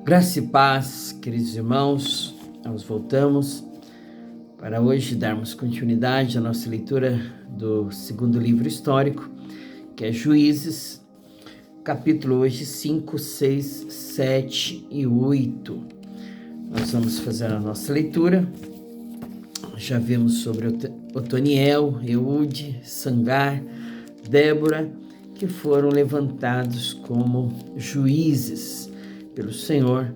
Graça e paz, queridos irmãos, nós voltamos para hoje darmos continuidade à nossa leitura do segundo livro histórico, que é Juízes, capítulo hoje 5, 6, 7 e 8. Nós vamos fazer a nossa leitura. Já vimos sobre Otoniel, Eude, Sangar, Débora, que foram levantados como juízes pelo Senhor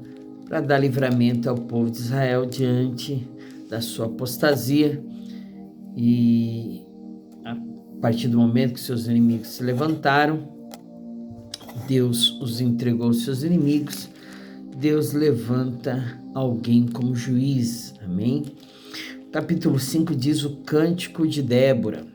para dar livramento ao povo de Israel diante da sua apostasia, e a partir do momento que seus inimigos se levantaram, Deus os entregou aos seus inimigos. Deus levanta alguém como juiz, amém? Capítulo 5 diz o cântico de Débora.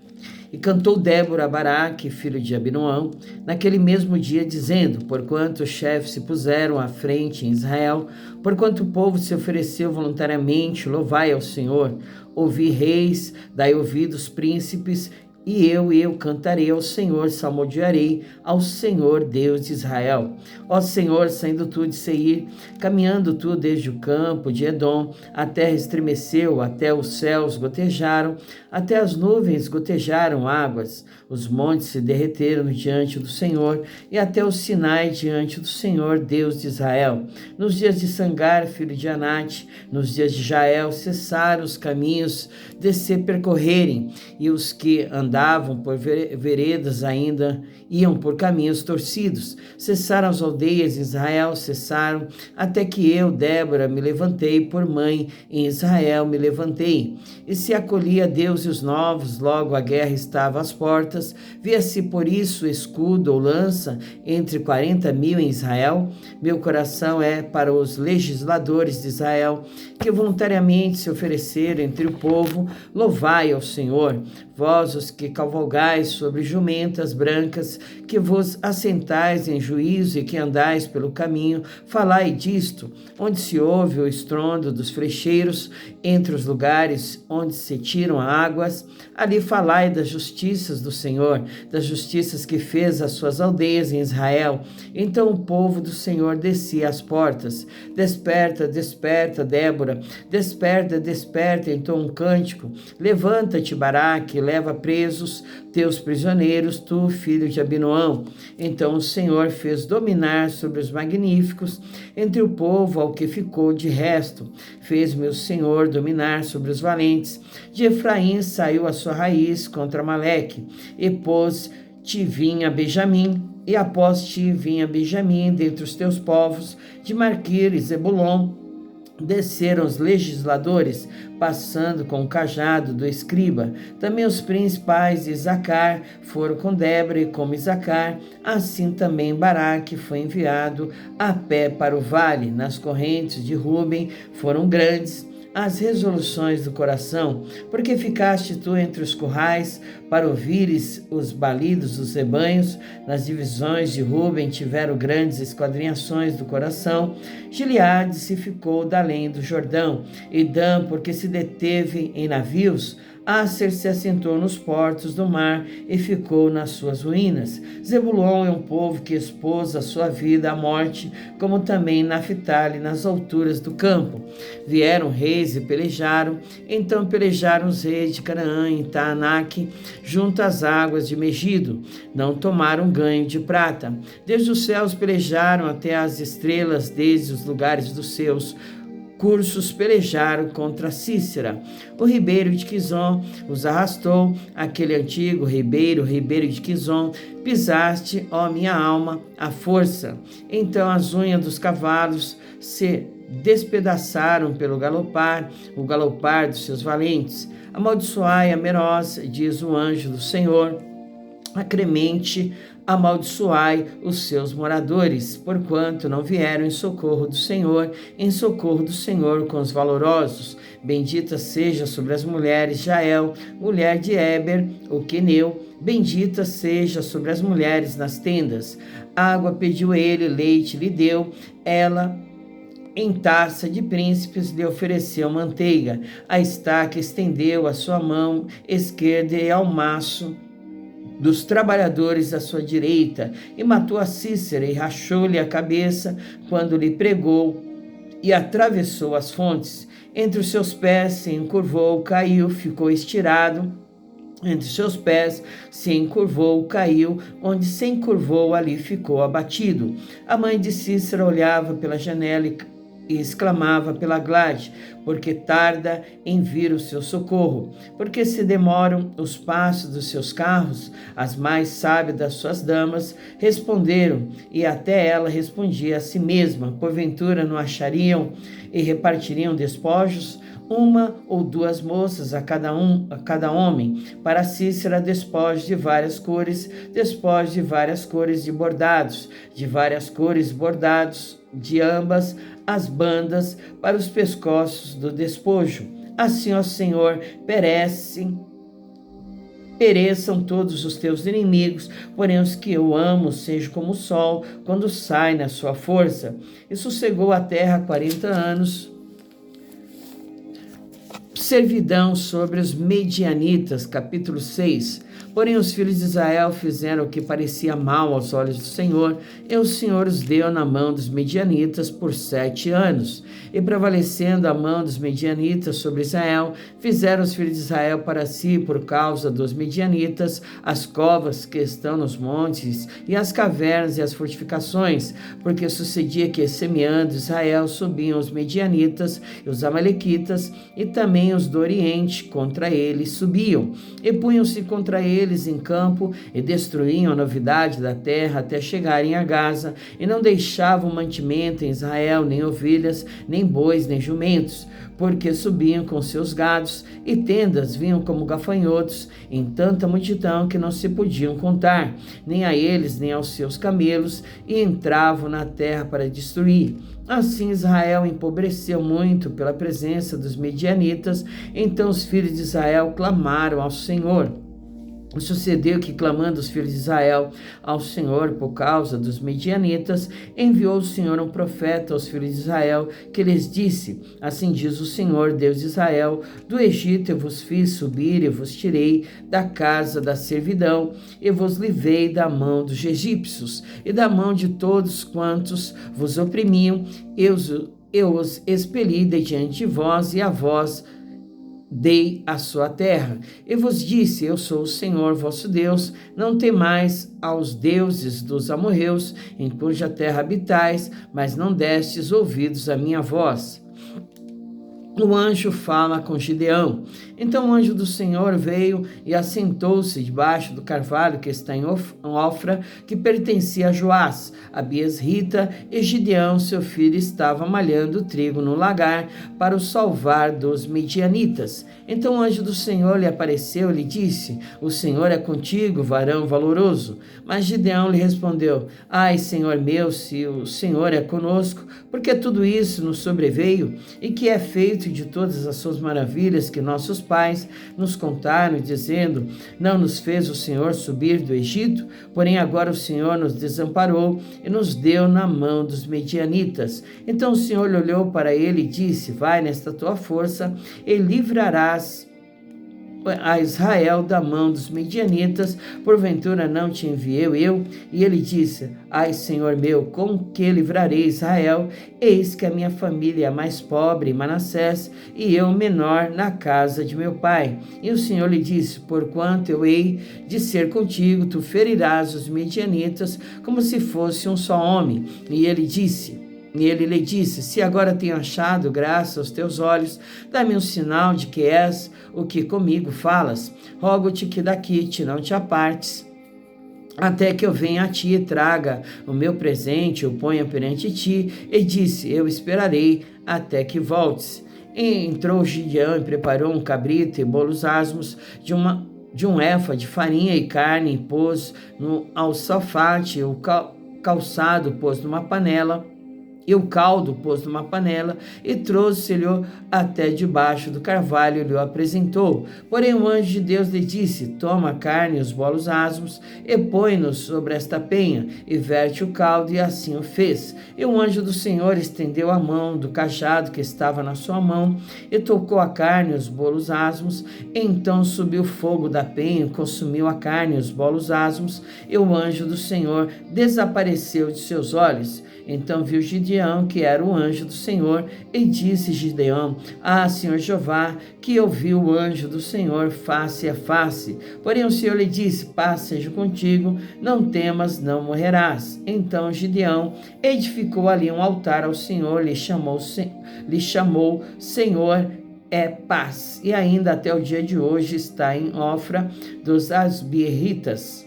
E cantou Débora a Baraque, filho de Abinoão, naquele mesmo dia, dizendo: porquanto os chefes se puseram à frente em Israel, porquanto o povo se ofereceu voluntariamente, louvai ao Senhor. Ouvi reis, dai ouvidos príncipes, e eu cantarei ao Senhor, salmodiarei ao Senhor Deus de Israel. Ó Senhor, saindo tu de Seir, caminhando tu desde o campo de Edom, a terra estremeceu, até os céus gotejaram, até as nuvens gotejaram águas, os montes se derreteram diante do Senhor, e até o Sinai diante do Senhor Deus de Israel. Nos dias de Sangar, filho de Anate, nos dias de Jael, cessaram os caminhos de se percorrerem, e os que andavam por veredas ainda iam por caminhos torcidos. Cessaram as aldeias de Israel, cessaram, até que eu, Débora, me levantei por mãe em Israel, me levantei. E se acolhia deuses novos, logo a guerra estava às portas. Via-se por isso escudo ou lança entre 40.000 em Israel. Meu coração é para os legisladores de Israel, que voluntariamente se ofereceram entre o povo. Louvai ao Senhor, vós os que cavalgais sobre jumentas brancas, que vos assentais em juízo e que andais pelo caminho, falai disto, onde se ouve o estrondo dos frecheiros, entre os lugares onde se tiram águas, ali falai das justiças do Senhor, das justiças que fez as suas aldeias em Israel. Então o povo do Senhor descia às portas. Desperta, desperta, Débora, desperta, desperta, entoa um cântico. Levanta-te, Baraque, leva presos teus prisioneiros, tu, filho de Abinoão. Então o Senhor fez dominar sobre os magníficos, entre o povo ao que ficou de resto. Fez-me o Senhor dominar sobre os valentes. De Efraim saiu a sua raiz contra Amaleque, e pôs-te vinha Benjamim, e após ti vinha Benjamim dentre os teus povos, de Marquir e Zebulon. Desceram os legisladores, passando com o cajado do escriba. Também os principais de Isacar foram com Débora, e como Isacar, assim também Baraque foi enviado a pé para o vale. Nas correntes de Ruben foram grandes as resoluções do coração, porque ficaste tu entre os currais para ouvires os balidos dos rebanhos. Nas divisões de Ruben tiveram grandes esquadrinhações do coração. Gileade se ficou da além do Jordão, e Dan, porque se deteve em navios. Asser se assentou nos portos do mar e ficou nas suas ruínas. Zebulon é um povo que expôs a sua vida à morte, como também Naphtali nas alturas do campo. Vieram reis e pelejaram, então pelejaram os reis de Canaã em Taanaque, junto às águas de Megido. Não tomaram ganho de prata. Desde os céus pelejaram até as estrelas, desde os lugares dos seus cursos pelejaram contra Cícera. O ribeiro de Quizon os arrastou, aquele antigo ribeiro de Quizon, pisaste, ó minha alma, a força. Então as unhas dos cavalos se despedaçaram pelo galopar, o galopar dos seus valentes. Amaldiçoai a Meroz, diz o anjo do Senhor, acremente amaldiçoai os seus moradores, porquanto não vieram em socorro do Senhor com os valorosos. Bendita seja sobre as mulheres Jael, mulher de Éber, o queneu, bendita seja sobre as mulheres nas tendas. Água pediu ele, leite lhe deu, ela em taça de príncipes lhe ofereceu manteiga. A estaca estendeu a sua mão esquerda e ao maço dos trabalhadores à sua direita, e matou a Cícera e rachou-lhe a cabeça quando lhe pregou, e atravessou as fontes. Entre os seus pés se encurvou, caiu, ficou estirado. Entre os seus pés se encurvou, caiu, onde se encurvou, ali ficou abatido. A mãe de Cícera olhava pela janela e exclamava pela grade, porque tarda em vir o seu socorro, porque se demoram os passos dos seus carros. As mais sábias das suas damas responderam, e até ela respondia a si mesma: porventura não achariam e repartiriam despojos? Uma ou duas moças a cada homem. Para Cícera, despojos de várias cores, despojos de várias cores de bordados, de várias cores bordados de ambas as bandas para os pescoços do despojo. Assim, ó Senhor, pereçam todos os teus inimigos, porém os que eu amo sejam como o sol quando sai na sua força. E sossegou a terra 40 anos. Servidão sobre os medianitas, capítulo 6. Porém os filhos de Israel fizeram o que parecia mal aos olhos do Senhor, e o Senhor os deu na mão dos medianitas por 7 anos. E prevalecendo a mão dos medianitas sobre Israel, fizeram os filhos de Israel para si, por causa dos medianitas, as covas que estão nos montes, e as cavernas e as fortificações, porque sucedia que, semeando Israel, subiam os medianitas e os amalequitas, e também os do Oriente contra eles subiam, e punham-se contra eles em campo, e destruíam a novidade da terra até chegarem a Gaza, e não deixavam mantimento em Israel, nem ovelhas, nem bois, nem jumentos, porque subiam com seus gados, e tendas vinham como gafanhotos, em tanta multidão que não se podiam contar, nem a eles, nem aos seus camelos, e entravam na terra para destruir. Assim Israel empobreceu muito pela presença dos medianitas. Então os filhos de Israel clamaram ao Senhor. Sucedeu que, clamando os filhos de Israel ao Senhor por causa dos medianitas, enviou o Senhor um profeta aos filhos de Israel, que lhes disse: assim diz o Senhor, Deus de Israel, do Egito eu vos fiz subir e vos tirei da casa da servidão, e vos livrei da mão dos egípcios e da mão de todos quantos vos oprimiam. Eu os expeli de diante de vós, e a vós dei a sua terra. E vos disse: eu sou o Senhor vosso Deus, não temais aos deuses dos amorreus, em cuja terra habitais, mas não destes ouvidos à minha voz. O anjo fala com Gideão. Então o anjo do Senhor veio e assentou-se debaixo do carvalho que está em Ofra, que pertencia a Joás, Abias Rita, e Gideão, seu filho, estava malhando trigo no lagar para o salvar dos medianitas. Então o anjo do Senhor lhe apareceu e lhe disse: o Senhor é contigo, varão valoroso. Mas Gideão lhe respondeu: ai, Senhor meu, se o Senhor é conosco, porque tudo isso nos sobreveio, e que é feito de todas as suas maravilhas que nossos pais nos contaram, dizendo: não nos fez o Senhor subir do Egito? Porém agora o Senhor nos desamparou e nos deu na mão dos medianitas. Então o Senhor olhou para ele e disse: vai nesta tua força e livrarás a Israel da mão dos medianitas, porventura não te enviei eu? E ele disse: ai, Senhor meu, com que livrarei Israel? Eis que a minha família é mais pobre em Manassés, e eu menor na casa de meu pai. E o Senhor lhe disse: porquanto eu hei de ser contigo, tu ferirás os medianitas como se fosse um só homem. E ele lhe disse: se agora tenho achado graça aos teus olhos, dá-me um sinal de que és o que comigo falas. Rogo-te que daqui não te apartes, até que eu venha a ti e traga o meu presente, o ponha perante ti. E disse: eu esperarei até que voltes. E entrou Gideão e preparou um cabrito e bolos asmos de um efa de farinha e carne, e pôs no alçafate, o calçado pôs numa panela, E o caldo pôs numa panela e trouxe-lhe até debaixo do carvalho e lhe apresentou. Porém o anjo de Deus lhe disse: toma a carne e os bolos asmos e põe-nos sobre esta penha e verte o caldo, e assim o fez. E o anjo do Senhor estendeu a mão do cajado que estava na sua mão e tocou a carne e os bolos asmos. Então subiu o fogo da penha e consumiu a carne e os bolos asmos, e o anjo do Senhor desapareceu de seus olhos. Então viu Gideão que era o anjo do Senhor, e disse Gideão: ah, Senhor Jeová, que eu vi o anjo do Senhor face a face. Porém o Senhor lhe disse: paz seja contigo, não temas, não morrerás. Então Gideão edificou ali um altar ao Senhor, lhe chamou Senhor é paz. E ainda até o dia de hoje está em Ofra dos Asbirritas.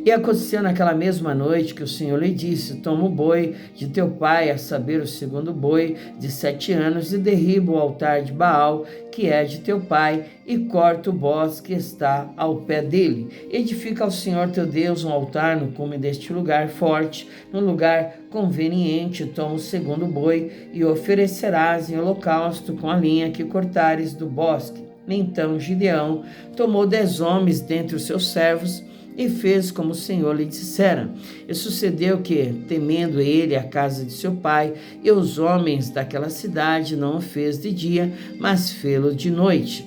E aconteceu naquela mesma noite que o Senhor lhe disse: toma o boi de teu pai, a saber, o segundo boi de 7 anos, e derriba o altar de Baal, que é de teu pai, e corta o bosque que está ao pé dele. Edifica ao Senhor teu Deus um altar no cume deste lugar forte, no lugar conveniente. Toma o segundo boi e oferecerás em holocausto com a linha que cortares do bosque. Então Gideão tomou 10 homens dentre os seus servos e fez como o Senhor lhe dissera. E sucedeu que, temendo ele a casa de seu pai e os homens daquela cidade, não o fez de dia, mas fê-lo de noite.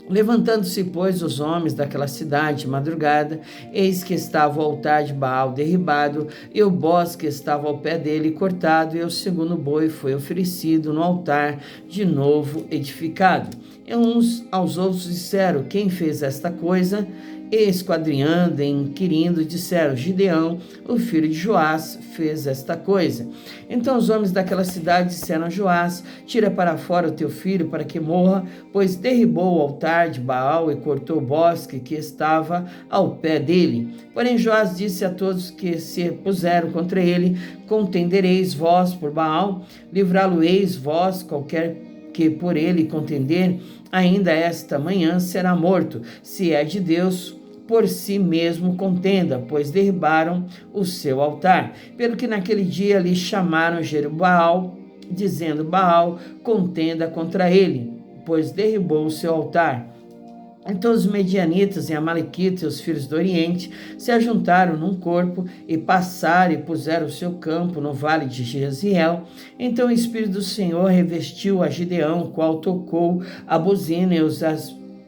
Levantando-se, pois, os homens daquela cidade de madrugada, eis que estava o altar de Baal derribado, e o bosque estava ao pé dele cortado, e o segundo boi foi oferecido no altar de novo edificado. E uns aos outros disseram: quem fez esta coisa? E esquadrinhando e inquirindo, disseram: Gideão, o filho de Joás, fez esta coisa. Então os homens daquela cidade disseram a Joás: tira para fora o teu filho para que morra, pois derribou o altar de Baal e cortou o bosque que estava ao pé dele. Porém Joás disse a todos que se puseram contra ele: contendereis vós por Baal? Livrá-lo-eis vós? Qualquer que por ele contender, ainda esta manhã será morto. Se é de Deus, por si mesmo contenda, pois derribaram o seu altar. Pelo que naquele dia lhe chamaram Jerubbaal, dizendo: Baal contenda contra ele, pois derribou o seu altar. Então os medianitas e amalequitas e os filhos do Oriente se ajuntaram num corpo e passaram e puseram o seu campo no vale de Jeziel. Então o Espírito do Senhor revestiu a Gideão, o qual tocou a buzina, e os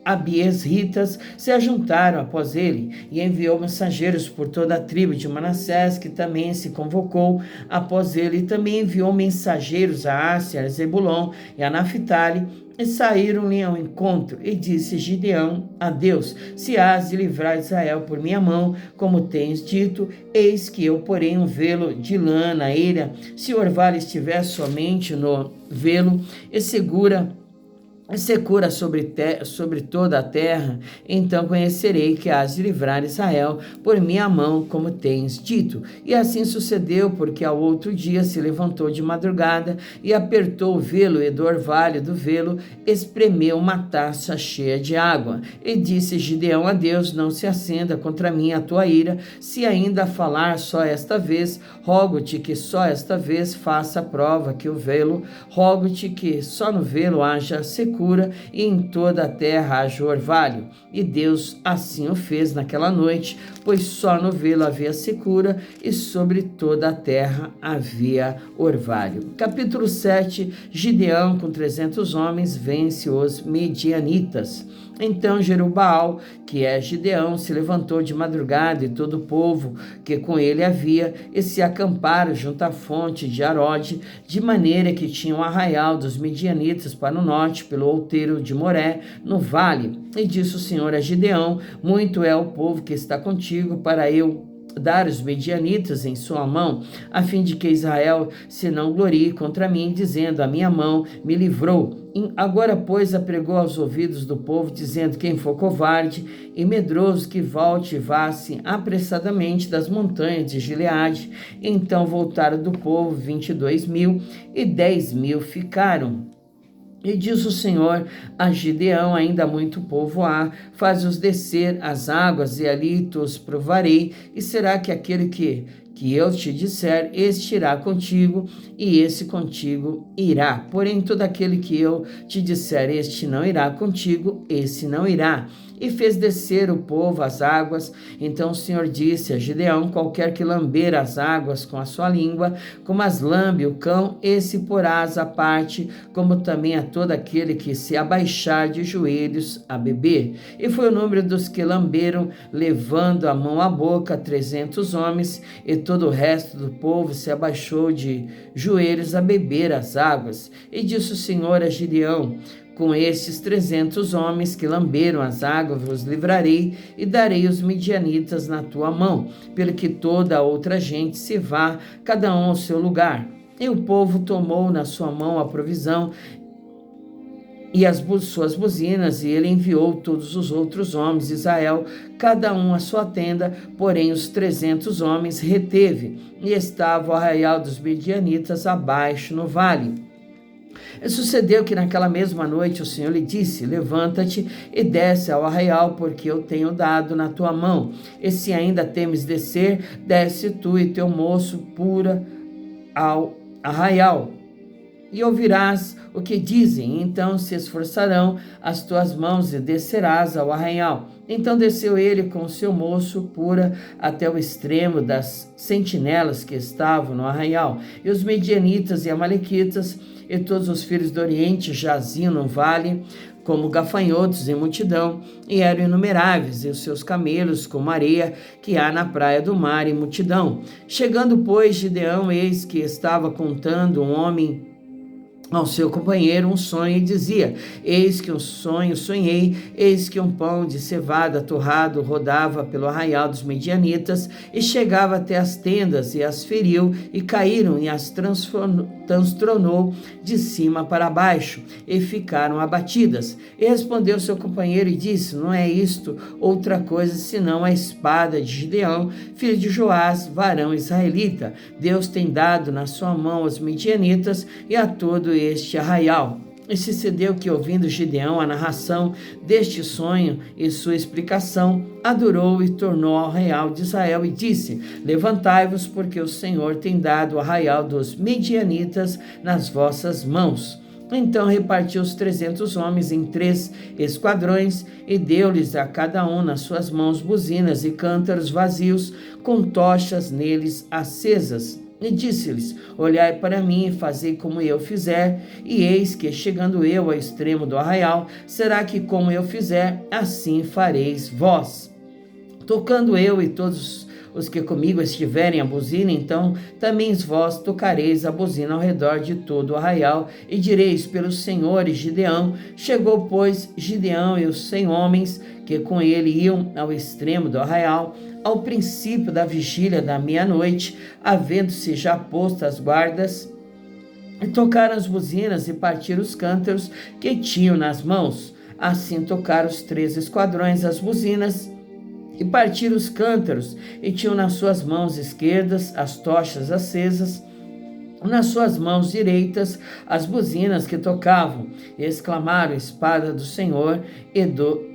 abiesritas se ajuntaram após ele, e enviou mensageiros por toda a tribo de Manassés, que também se convocou após ele, e também enviou mensageiros a Asser, a Zebulon e a Naphtali, e saíram-lhe ao encontro. E disse Gideão a Deus: se has de livrar Israel por minha mão, como tens dito, eis que eu porei um velo de lã na ilha. Se o orvalho estiver somente no velo e secura sobre toda a terra, então conhecerei que has de livrar Israel por minha mão, como tens dito. E assim sucedeu, porque ao outro dia se levantou de madrugada e apertou o velo, e do orvalho do velo espremeu uma taça cheia de água. E disse Gideão a Deus: não se acenda contra mim a tua ira, se ainda falar só esta vez. Rogo-te que só esta vez faça a prova que o velo, rogo-te que só no velo haja secura, e em toda a terra haja orvalho. E Deus assim o fez naquela noite, pois só no velo havia secura, e sobre toda a terra havia orvalho. Capítulo 7. Gideão, com 300 homens, vence os medianitas. Então Jerubbaal, que é Gideão, se levantou de madrugada, e todo o povo que com ele havia, e se acamparam junto à fonte de Arode, de maneira que tinham um arraial dos medianitas para o norte, pelo outeiro de Moré, no vale. E disse o Senhor a Gideão: muito é o povo que está contigo, para eu dar os medianitas em sua mão, a fim de que Israel se não glorie contra mim, dizendo: a minha mão me livrou. Agora, pois, apregou aos ouvidos do povo, dizendo: quem for covarde e medroso, que volte e vá-se apressadamente das montanhas de Gileade. Então voltaram do povo 22.000, e 10.000 ficaram. E diz o Senhor a Gideão: ainda muito povo há, faz-os descer às águas, e ali os provarei. E será que aquele que eu te disser, este irá contigo, e esse contigo irá. Porém, todo aquele que eu te disser, este não irá contigo, esse não irá. E fez descer o povo às águas. Então o Senhor disse a Gideão: qualquer que lamber as águas com a sua língua, como as lambe o cão, esse porás à parte, como também a todo aquele que se abaixar de joelhos a beber. E foi o número dos que lamberam, levando a mão à boca, 300 homens, e todo o resto do povo se abaixou de joelhos a beber as águas. E disse o Senhor a Gideão: com estes 300 homens que lamberam as águas vos livrarei, e darei os midianitas na tua mão, pelo que toda a outra gente se vá, cada um ao seu lugar. E o povo tomou na sua mão a provisão e as suas buzinas, e ele enviou todos os outros homens de Israel, cada um à sua tenda, porém os 300 homens reteve, e estava o arraial dos midianitas abaixo no vale. E sucedeu que naquela mesma noite o Senhor lhe disse: levanta-te e desce ao arraial, porque eu tenho dado na tua mão. E se ainda temes descer, desce tu e teu moço pura ao arraial, e ouvirás o que dizem. Então se esforçarão as tuas mãos e descerás ao arraial. Então desceu ele com o seu moço pura até o extremo das sentinelas que estavam no arraial. E os medianitas e amalequitas e todos os filhos do Oriente jaziam no vale como gafanhotos em multidão, e eram inumeráveis, e os seus camelos como areia que há na praia do mar em multidão. Chegando, pois, Gideão, eis que estava contando um homem ao seu companheiro um sonho, e dizia: eis que um sonho sonhei, eis que um pão de cevada torrado rodava pelo arraial dos medianitas, e chegava até as tendas, e as feriu, e caíram, e as transtornou de cima para baixo, e ficaram abatidas. E respondeu seu companheiro e disse: não é isto outra coisa senão a espada de Gideão, filho de Joás, varão israelita. Deus tem dado na sua mão os medianitas e a todo este arraial. E sucedeu que, ouvindo Gideão a narração deste sonho e sua explicação, adorou e tornou ao arraial de Israel e disse: levantai-vos, porque o Senhor tem dado o arraial dos medianitas nas vossas mãos. Então repartiu os 300 homens em 3 esquadrões, e deu-lhes a cada um nas suas mãos buzinas e cântaros vazios, com tochas neles acesas. E disse-lhes: olhai para mim e fazei como eu fizer. E eis que, chegando eu ao extremo do arraial, será que como eu fizer, assim fareis vós. Tocando eu e todos os que comigo estiverem a buzina, então também vós tocareis a buzina ao redor de todo o arraial, e direis: pelo Senhor e Gideão. Chegou, pois, Gideão e os 100 homens que com ele iam ao extremo do arraial, ao princípio da vigília da meia-noite, havendo-se já posto as guardas, e tocaram as buzinas e partiram os cântaros que tinham nas mãos. Assim tocaram os 3 esquadrões as buzinas, e partiram os cântaros, e tinham nas suas mãos esquerdas as tochas acesas, nas suas mãos direitas as buzinas que tocavam, e exclamaram: espada do Senhor e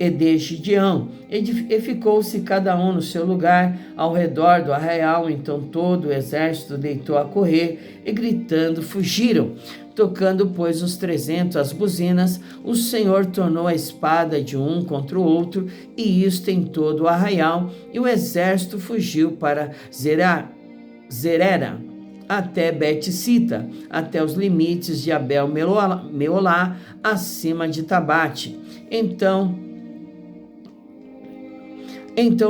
de Gideão. E ficou-se cada um no seu lugar ao redor do arraial. Então todo o exército deitou a correr, e gritando fugiram. Tocando, pois, os 300 as buzinas, o Senhor tornou a espada de um contra o outro, e isto em todo o arraial, e o exército fugiu para Zerera, até Bet-Sita, até os limites de Abel-Meolá, acima de Tabate. Então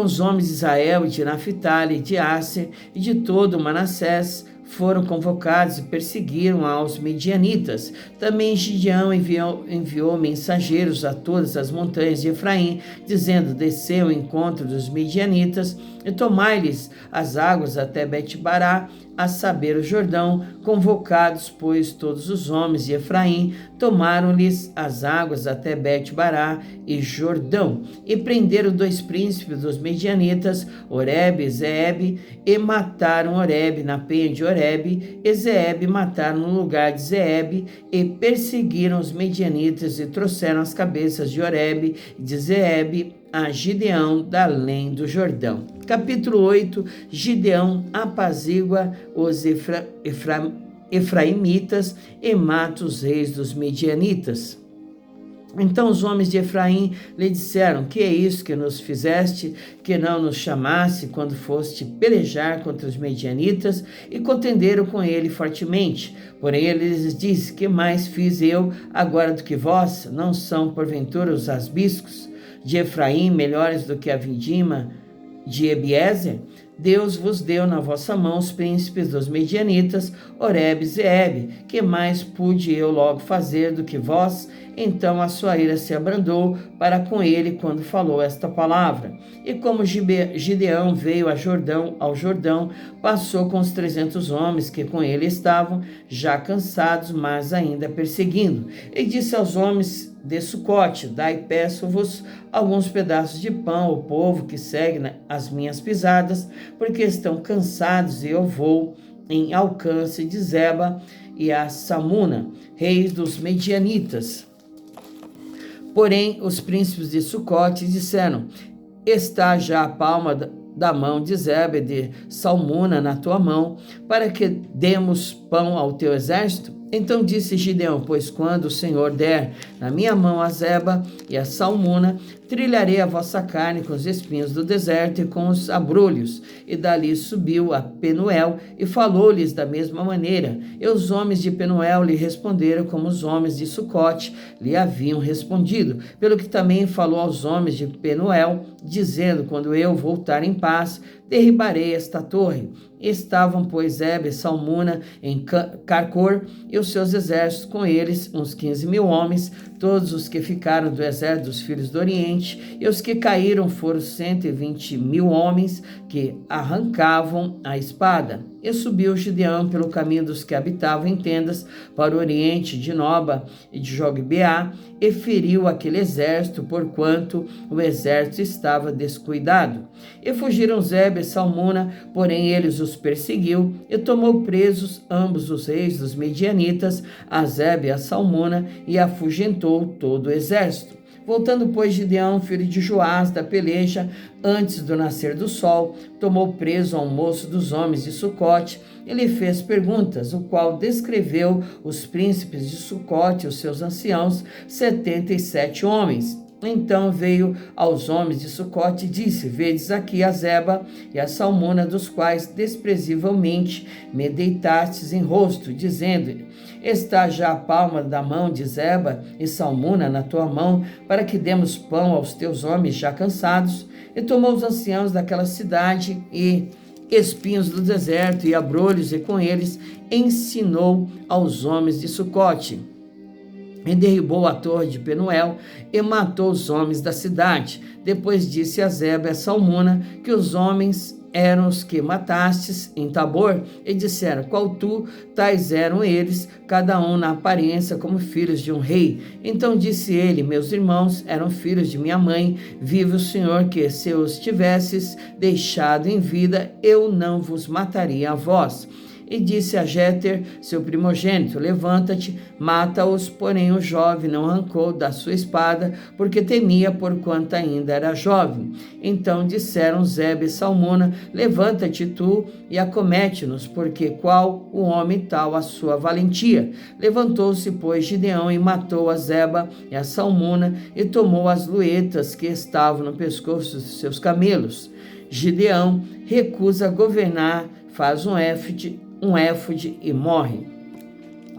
os homens de Israel, e de Naphtali, de Asser e de todo Manassés foram convocados e perseguiram aos medianitas. Também Gideão enviou mensageiros a todas as montanhas de Efraim, dizendo: descei ao encontro dos medianitas e tomai-lhes as águas até Bet-Bará, a saber, o Jordão. Convocados, pois, todos os homens de Efraim, tomaram-lhes as águas até Bet-Bará e Jordão, e prenderam 2 príncipes dos medianitas, Oreb e Zeeb, e mataram Oreb na penha de Oreb, Oreb e Zeeb mataram no lugar de Zeeb e perseguiram os medianitas e trouxeram as cabeças de Oreb e de Zeeb a Gideão da além do Jordão. Capítulo 8. Gideão apazigua os efraimitas e mata os reis dos medianitas. Então os homens de Efraim lhe disseram: que é isso que nos fizeste, que não nos chamasse quando foste pelejar contra os medianitas? E contenderam com ele fortemente. Porém ele lhes disse: que mais fiz eu agora do que vós? Não são porventura os asbiscos de Efraim melhores do que a vindima de Ebiezer? Deus vos deu na vossa mão os príncipes dos medianitas, Oreb e Zeeb. Que mais pude eu logo fazer do que vós? Então a sua ira se abrandou para com ele quando falou esta palavra. E como Gideão veio ao Jordão, passou com os 300 homens que com ele estavam, já cansados, mas ainda perseguindo. E disse aos homens de Sucote: dai, peço-vos alguns pedaços de pão ao povo que segue as minhas pisadas, porque estão cansados, e eu vou em alcance de Zeba e a Salmuna, reis dos medianitas. Porém os príncipes de Sucote disseram: está já a palma da mão de Zeba e de Salmuna na tua mão, para que demos pão ao teu exército? Então disse Gideão: pois quando o Senhor der na minha mão a Zeba e a Salmuna, trilharei a vossa carne com os espinhos do deserto e com os abrolhos. E dali subiu a Penuel e falou-lhes da mesma maneira. E os homens de Penuel lhe responderam como os homens de Sucote lhe haviam respondido. Pelo que também falou aos homens de Penuel, dizendo: quando eu voltar em paz, derribarei esta torre. Estavam, pois, Zeba e Salmuna em Carcor, e os seus exércitos com eles, uns 15.000 homens, todos os que ficaram do exército dos filhos do Oriente, e os que caíram foram 120.000 homens que arrancavam a espada. E subiu Gideão pelo caminho dos que habitavam em tendas para o oriente de Noba e de Jogbeá, e feriu aquele exército, porquanto o exército estava descuidado. E fugiram Zeba e Salmuna, porém eles os perseguiu, e tomou presos ambos os reis dos medianitas, a Zeba e a Salmuna, e afugentou todo o exército. Voltando, pois, Gideão, filho de Joás, da peleja, antes do nascer do sol, tomou preso ao moço dos homens de Sucote, e lhe fez perguntas, o qual descreveu os príncipes de Sucote, os seus anciãos, 77 homens. Então veio aos homens de Sucote e disse: vedes aqui a Zeba e a Salmuna, dos quais desprezivelmente me deitastes em rosto, dizendo: está já a palma da mão de Zeba e Salmuna na tua mão, para que demos pão aos teus homens já cansados. E tomou os anciãos daquela cidade e espinhos do deserto e abrolhos, e com eles ensinou aos homens de Sucote. E derribou a torre de Penuel e matou os homens da cidade. Depois disse a Zeba e a Salmuna que os homens eram os que matastes em Tabor, e disseram: qual tu? Tais eram eles, cada um na aparência como filhos de um rei. Então disse ele: meus irmãos eram filhos de minha mãe, vive o Senhor, que se os tivesses deixado em vida, eu não vos mataria a vós. E disse a Jéter, seu primogênito: levanta-te, mata-os. Porém o jovem não arrancou da sua espada, porque temia, porquanto ainda era jovem. Então disseram Zeba e Salmuna: levanta-te tu e acomete-nos, porque qual o homem tal a sua valentia? Levantou-se, pois, Gideão e matou a Zeba e a Salmuna, e tomou as luetas que estavam no pescoço dos seus camelos. Gideão recusa governar, faz um éfode e morre.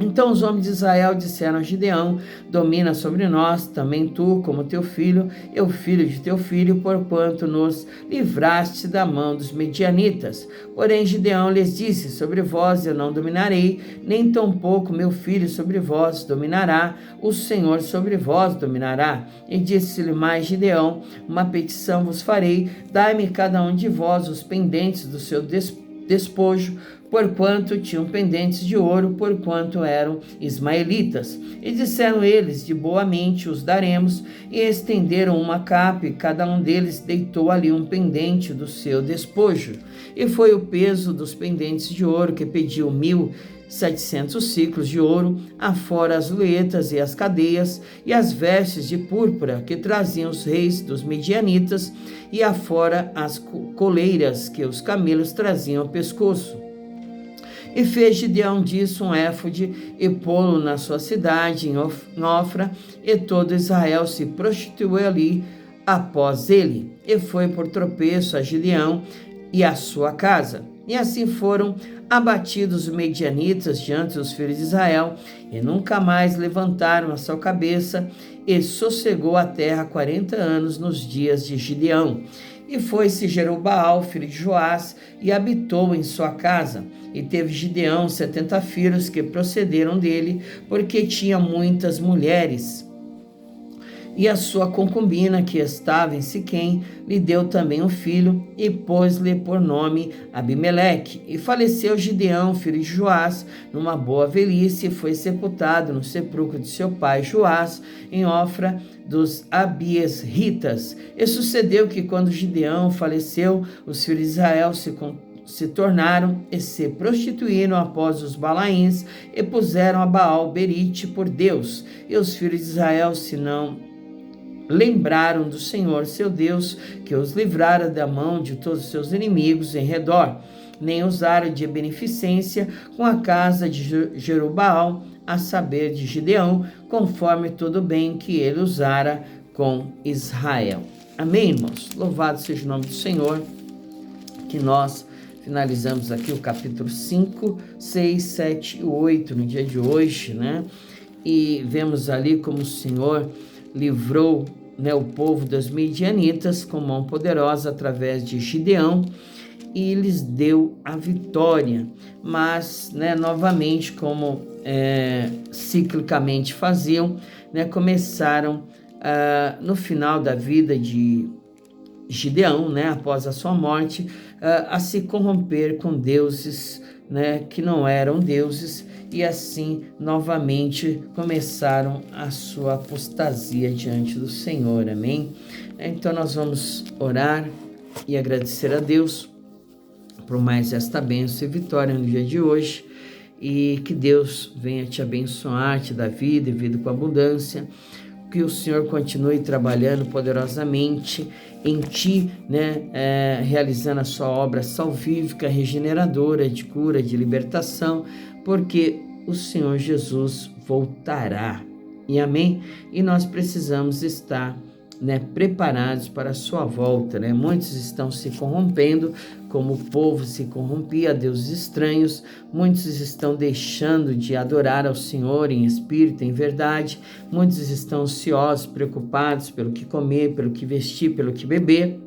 Então os homens de Israel disseram a Gideão: domina sobre nós também tu, como teu filho, e o filho de teu filho, porquanto nos livraste da mão dos medianitas. Porém Gideão lhes disse: sobre vós eu não dominarei, nem tampouco meu filho sobre vós dominará, o Senhor sobre vós dominará. E disse-lhe mais Gideão: uma petição vos farei, dai-me cada um de vós os pendentes do seu despojo, porquanto tinham pendentes de ouro, porquanto eram ismaelitas. E disseram eles: de boa mente os daremos. E estenderam uma capa, e cada um deles deitou ali um pendente do seu despojo. E foi o peso dos pendentes de ouro, que pediu 1.700 siclos de ouro, afora as luetas e as cadeias, e as vestes de púrpura que traziam os reis dos medianitas, e afora as coleiras que os camelos traziam ao pescoço. E fez Gideão disso um éfode, e pô-lo na sua cidade, em Ofra, e todo Israel se prostituiu ali após ele. E foi por tropeço a Gideão e a sua casa. E assim foram abatidos os medianitas diante dos filhos de Israel, e nunca mais levantaram a sua cabeça, e sossegou a terra 40 anos nos dias de Gideão. E foi-se Jerubaal, filho de Joás, e habitou em sua casa. E teve Gideão 70 filhos que procederam dele, porque tinha muitas mulheres. E a sua concubina, que estava em Siquém, lhe deu também um filho, e pôs-lhe por nome Abimeleque. E faleceu Gideão, filho de Joás, numa boa velhice, e foi sepultado no sepulcro de seu pai Joás, em Ofra dos Abiesritas. E sucedeu que, quando Gideão faleceu, os filhos de Israel se tornaram e se prostituíram após os Balaíns, e puseram a Baal Berite por Deus. E os filhos de Israel se não lembraram do Senhor seu Deus, que os livrara da mão de todos os seus inimigos em redor, nem usaram de beneficência com a casa de Jerubaal, a saber, de Gideão, conforme todo o bem que ele usara com Israel. Amém, irmãos? Louvado seja o nome do Senhor, que nós finalizamos aqui o capítulo 5, 6, 7 e 8 no dia de hoje, né? E vemos ali como o Senhor livrou, né, o povo dos midianitas com mão poderosa através de Gideão, e lhes deu a vitória. Mas, né, novamente, como ciclicamente faziam, né, começaram no final da vida de Gideão, né, após a sua morte, a se corromper com deuses, né, que não eram deuses, e assim novamente começaram a sua apostasia diante do Senhor, amém? Então nós vamos orar e agradecer a Deus por mais esta bênção e vitória no dia de hoje, e que Deus venha te abençoar, te dar vida e vida com abundância, que o Senhor continue trabalhando poderosamente em ti, né, realizando a sua obra salvífica, regeneradora, de cura, de libertação, porque o Senhor Jesus voltará. E amém? E nós precisamos estar, né, preparados para a sua volta, né? Muitos estão se corrompendo, como o povo se corrompia a deuses estranhos. Muitos estão deixando de adorar ao Senhor em espírito, em verdade. Muitos estão ansiosos, preocupados pelo que comer, pelo que vestir, pelo que beber.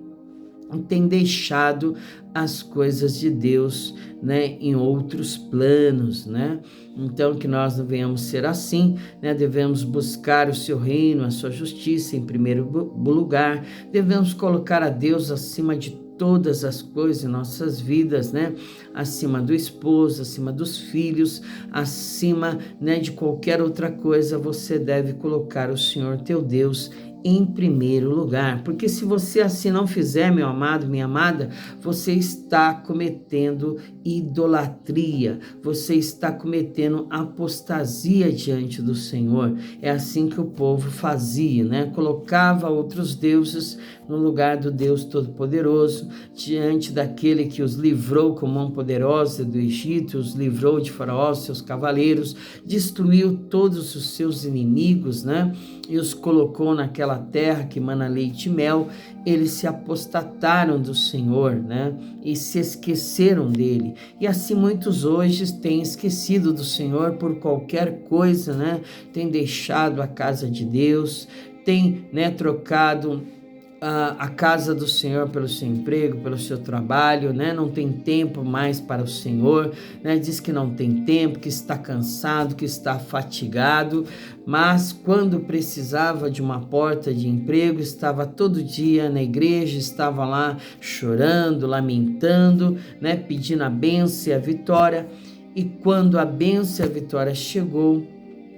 Tem deixado as coisas de Deus, né, em outros planos, né? Então, que nós não venhamos ser assim, né? Devemos buscar o seu reino, a sua justiça em primeiro lugar. Devemos colocar a Deus acima de todas as coisas em nossas vidas, né? Acima do esposo, acima dos filhos, acima, né, de qualquer outra coisa, você deve colocar o Senhor teu Deus em primeiro lugar, porque se você assim não fizer, meu amado, minha amada, você está cometendo idolatria, você está cometendo apostasia diante do Senhor. É assim que o povo fazia, né? Colocava outros deuses no lugar do Deus Todo-Poderoso, diante daquele que os livrou com mão poderosa do Egito, os livrou de Faraó, seus cavaleiros, destruiu todos os seus inimigos, né? E os colocou naquela terra que mana leite e mel. Eles se apostataram do Senhor, né? E se esqueceram dele. E assim muitos hoje têm esquecido do Senhor por qualquer coisa, né? Têm deixado a casa de Deus, têm, né, trocado a casa do Senhor pelo seu emprego, pelo seu trabalho, né? Não tem tempo mais para o Senhor, né? Diz que não tem tempo, que está cansado, que está fatigado, mas quando precisava de uma porta de emprego, estava todo dia na igreja, estava lá chorando, lamentando, né? Pedindo a bênção e a vitória. E quando a bênção e a vitória chegou,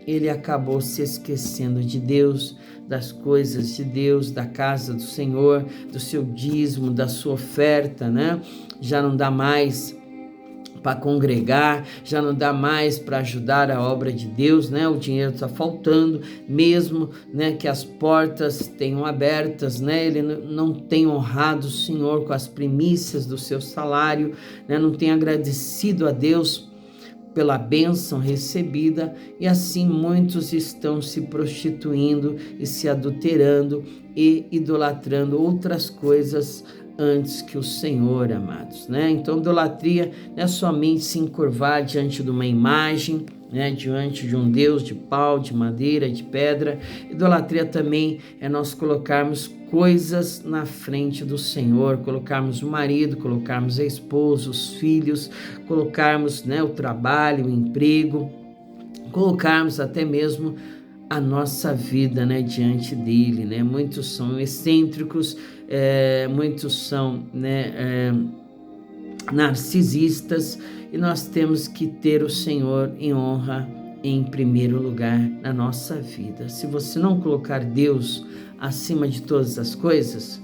ele acabou se esquecendo de Deus, das coisas de Deus, da casa do Senhor, do seu dízimo, da sua oferta, né? Já não dá mais para congregar, já não dá mais para ajudar a obra de Deus, né? O dinheiro está faltando, mesmo, né, que as portas tenham abertas, né? Ele não tem honrado o Senhor com as primícias do seu salário, né? Não tem agradecido a Deus pela bênção recebida, e assim muitos estão se prostituindo e se adulterando e idolatrando outras coisas antes que o Senhor, amados, né? Então, idolatria não é somente se encurvar diante de uma imagem, né, diante de um Deus de pau, de madeira, de pedra. Idolatria também é nós colocarmos coisas na frente do Senhor, colocarmos o marido, colocarmos a esposa, os filhos, colocarmos, né, o trabalho, o emprego, colocarmos até mesmo a nossa vida, né, diante dele, né? Muitos são excêntricos, muitos são, né, narcisistas, e nós temos que ter o Senhor em honra em primeiro lugar na nossa vida. Se você não colocar Deus acima de todas as coisas,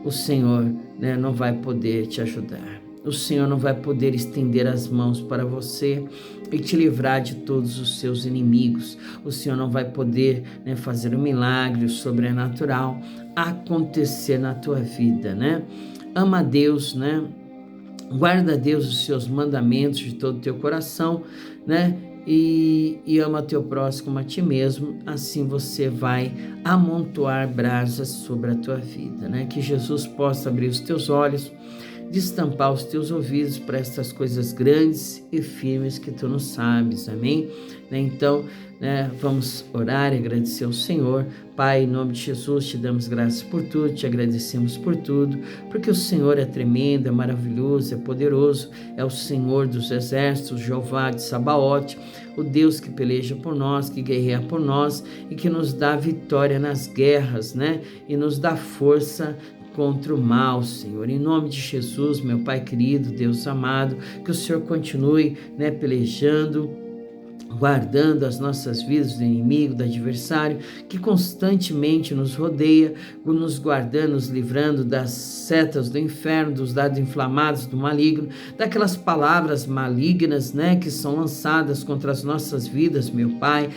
o Senhor, né, não vai poder te ajudar. O Senhor não vai poder estender as mãos para você e te livrar de todos os seus inimigos. O Senhor não vai poder, né, fazer um milagre, o sobrenatural acontecer na tua vida, né? Ama a Deus, né? Guarda a Deus os seus mandamentos de todo o teu coração, né? E ama teu próximo como a ti mesmo. Assim você vai amontoar brasas sobre a tua vida, né? Que Jesus possa abrir os teus olhos, destampar os teus ouvidos para estas coisas grandes e firmes que tu não sabes, amém? Então, né, vamos orar e agradecer ao Senhor. Pai, em nome de Jesus, te damos graças por tudo, te agradecemos por tudo, porque o Senhor é tremendo, é maravilhoso, é poderoso, é o Senhor dos exércitos, Jeová de Sabaote, o Deus que peleja por nós, que guerreia por nós e que nos dá vitória nas guerras, né? E nos dá força contra o mal, Senhor. Em nome de Jesus, meu Pai querido, Deus amado, que o Senhor continue, né, pelejando, guardando as nossas vidas do inimigo, do adversário, que constantemente nos rodeia, nos guardando, nos livrando das setas do inferno, dos dardos inflamados do maligno, daquelas palavras malignas, né, que são lançadas contra as nossas vidas, meu Pai,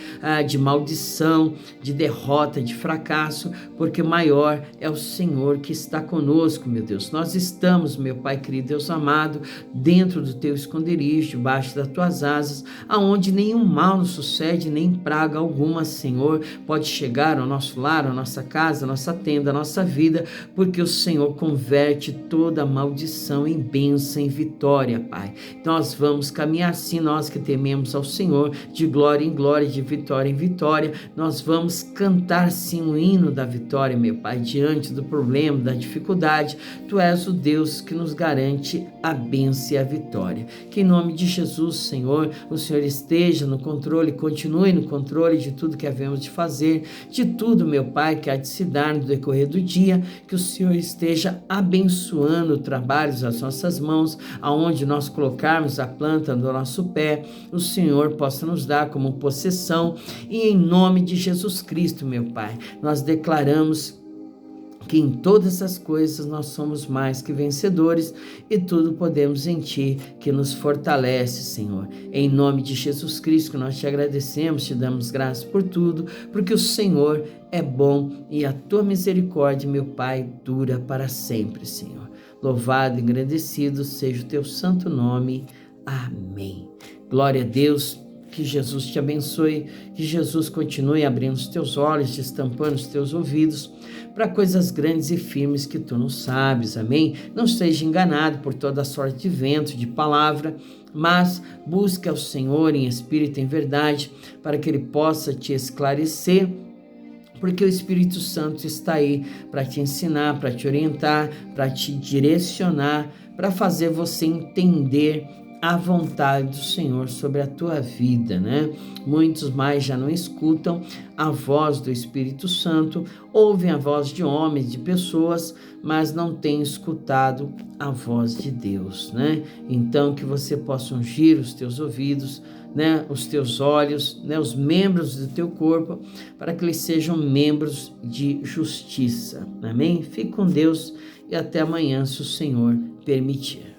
de maldição, de derrota, de fracasso, porque maior é o Senhor que está conosco, meu Deus. Nós estamos, meu Pai querido, Deus amado, dentro do teu esconderijo, debaixo das tuas asas, aonde nenhum mal nos sucede, nem praga alguma, Senhor, pode chegar ao nosso lar, à nossa casa, à nossa tenda, à nossa vida, porque o Senhor converte toda maldição em bênção, em vitória, Pai. Nós vamos caminhar assim, nós que tememos ao Senhor, de glória em glória, de vitória em vitória, nós vamos cantar sim o hino da vitória, meu Pai, diante do problema, da dificuldade. Tu és o Deus que nos garante a bênção e a vitória. Que em nome de Jesus, Senhor, o Senhor esteja no controle, continue no controle de tudo que havemos de fazer, de tudo, meu Pai, que há de se dar no decorrer do dia, que o Senhor esteja abençoando o trabalho das nossas mãos, aonde nós colocarmos a planta do nosso pé, o Senhor possa nos dar como possessão, e em nome de Jesus Cristo, meu Pai, nós declaramos que em todas as coisas nós somos mais que vencedores e tudo podemos em Ti, que nos fortalece, Senhor. Em nome de Jesus Cristo, que nós te agradecemos, te damos graças por tudo, porque o Senhor é bom e a Tua misericórdia, meu Pai, dura para sempre, Senhor. Louvado e engrandecido seja o Teu santo nome. Amém. Glória a Deus. Que Jesus te abençoe, que Jesus continue abrindo os teus olhos, destampando os teus ouvidos para coisas grandes e firmes que tu não sabes, amém? Não seja enganado por toda sorte de vento, de palavra, mas busque ao Senhor em espírito e em verdade, para que Ele possa te esclarecer porque o Espírito Santo está aí para te ensinar, para te orientar, para te direcionar, para fazer você entender a vontade do Senhor sobre a tua vida, né? Muitos mais já não escutam a voz do Espírito Santo, ouvem a voz de homens, de pessoas, mas não têm escutado a voz de Deus, né? Então que você possa ungir os teus ouvidos, né, os teus olhos, né, os membros do teu corpo, para que eles sejam membros de justiça. Amém? Fique com Deus e até amanhã, se o Senhor permitir.